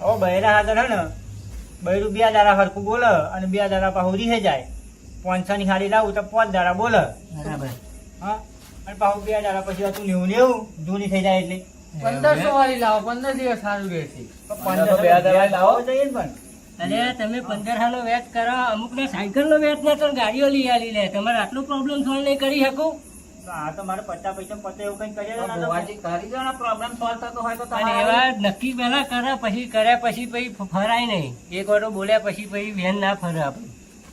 હવે બૈરા હાજર હે ને બૈરું 2 દાડા હરખું બોલે અને 2 દાડા પાછું રીહે જાય. 500 ની હાડી લાવું તો 5 દાડા બોલે. બરાબર. હા અને પાછું 2 દાડા પછી તું 90 જૂની થઈ જાય એટલે 1500 વાળી લાવો, 15 દિવસ સારું રહેશે. 1500 2 દાડા લાવો જોઈએ ને પણ. અરે તમે 15 નો વેચ કરો, અમુક ને સાયકલ નો વેચ ના તો ગાડીઓ લઈ આલી લે. તમારે આટલો પ્રોબ્લેમ સોલ્વ નહીં કરી શકું? તો આ તો મારે 50 પૈસા પતે એવું કઈ કરીએ તો ભુવાજી કરી દો ને, પ્રોબ્લેમ સોલ્વ થતો હોય તો અને તમારે એવા નક્કી પેલા કરે, પછી કર્યા પછી ફરાય નહીં. એક વાર બોલ્યા પછી વેન ના ફરે આપણે.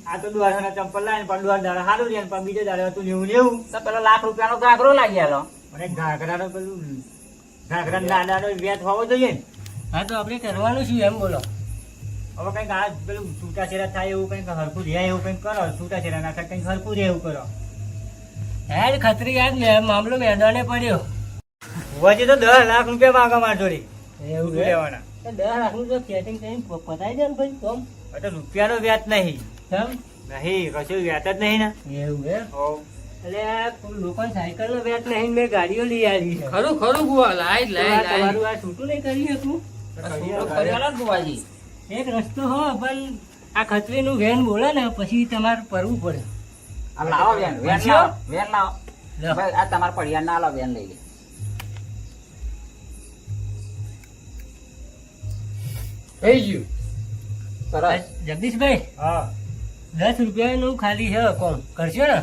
આ તો દ્વારકાના ચંપલ લાવીને પણ દ્વાર દાડા સારું રહે પણ બીજે દાડે તું 90 તો પેલો ₹1,00,000 નો ઘાઘરો લાગી આલો. અને ઘાઘરાનો પેલું ઘાઘરા દાદાનો વેચ હોવો જોઈએ ને. હા તો આપણે કરવાનું શું એમ બોલો? હવે કઈક આ પેલું છૂટાછેડા થાય એવું કઈક હરખું રહે એવું કઈક કરો. છૂટાછેડા ના થાય કઈક હરખું રહે એવું કરો. યાર ખતરી યાદ મામલો મેદાને પડ્યો. વચ્ચે તો 10 લાખ રૂપિયા માંગા માર જોડી એવું લેવાના. 10 લાખનું જો સેટિંગ કરીને પતાવી દે ને ભાઈ કોમ. એટલે રૂપિયાનો વ્યાજ નહીં. કેમ? નહીં કશું વ્યાજ જ નહીં ને. એવું એમ? હોવ. એટલે લોકોને સાયકલ નો વેચ નહીં, મેં ગાડીઓ લઈ આવી છે. ખરું ખરું ભુવા, લાઈ તો લાઈ આ લાઈ. તમારું આ છૂટું નહીં કરી શકું? તો કરી આલો ને ભુવાજી. એક રસ્તો હો, પણ આ ખતરીનું વેન બોલે ને પછી તમારે પરવું પડે. આ લાવો વેન, વેન પછી લાવો, વેન લાવો. લો. ભાઈ આ તમારા પડિયા ના લો, વેન લઈ લે. થઈ ગયું. સરસ. જગદીશભાઈ, હા 10 રૂપિયાનું ખાલી છે કોમ કરશો ને?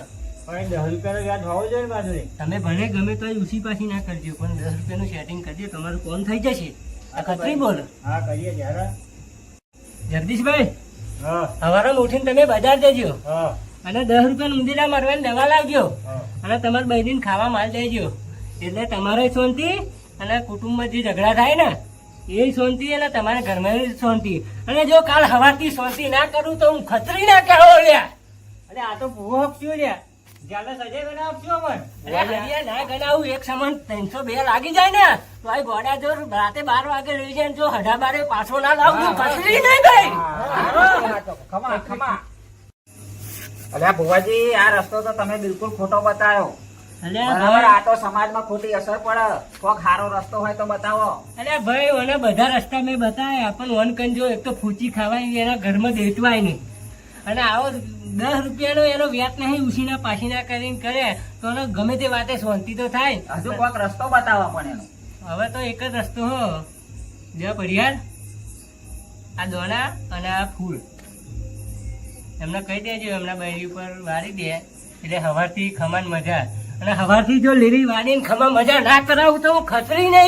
પણ 10 રૂપિયાનો વ્યાજ હોવો જોઈએ ને બાજુ. તમે ભલે ગમે તો ઉસી પાછી ના કરજો, પણ 10 રૂપિયાનું સેટિંગ કરજો, તમારું કોમ થઈ જશે. આ ખતરી બોલ. હા કરીએ જ્યારે. જગદીશભાઈ, હા સવારે ઉઠીને તમે બજાર જજો હા અને 10 રૂપિયાનું ઊંધીના મારવાની દવા લાવજો હા. અને તમારે બહેરીને ખાવા માલ દેજો. એટલે તમારે શાંતિ અને કુટુંબમાં જે ઝઘડા થાય ને એ શાંતિ અને તમારા ઘરમાં શાંતિ. અને જો કાલ સવારથી શાંતિ ના કરું તો હું ખતરી ના કહો લ્યા. અરે આ તો ભૂવો આપશું લ્યા. જ્યારે સજાય બનાવ આપશું અમન. અરે હરિયા ના ગણાવું, એક સમાન 302 લાગી જાય ને તો આ ગોડા જો રાતે 12 વાગે રહી જાય ને જો 12:30 પાછો ના લાવું ખતરી નહીં ભાઈ. ખમા ખમા. અલ્યા ભુવાજી, આ રસ્તો તો તમે બિલકુલ ખોટો બતાવ્યો. અલ્યા બરાબર, ભાઈ, આ તો સમાજમાં ખોટી અસર પડે. કોક સારો રસ્તો હોય તો બતાવો. અલ્યા ભાઈ, મને બધા રસ્તા મેં બતાવ્યા, પણ વન કન જો એક તો ફૂચી ખાવાય એના ઘરમાં દેતવાય નહીં. અને આવો 10 રૂપિયાનો એનો વ્યાજ નહીં ઉછીના પાછીના કરીને કરે તો એને ગમે તે વાતે શાંતિ તો થાય. હજુ કોક રસ્તો બતાવો પણ એનો. હવે તો એક જ રસ્તો હો, જે પડિયાર આ દોણા અને આ ફૂલ એમને કહી દેજો, એમના બૈરી ઉપર વાળી દે એટલે હવારથી ખમાન મજા. અને હવારથી જો લીલી વાળીને ખમા મજા ના કરાવું તો હું ખતરી નહીં.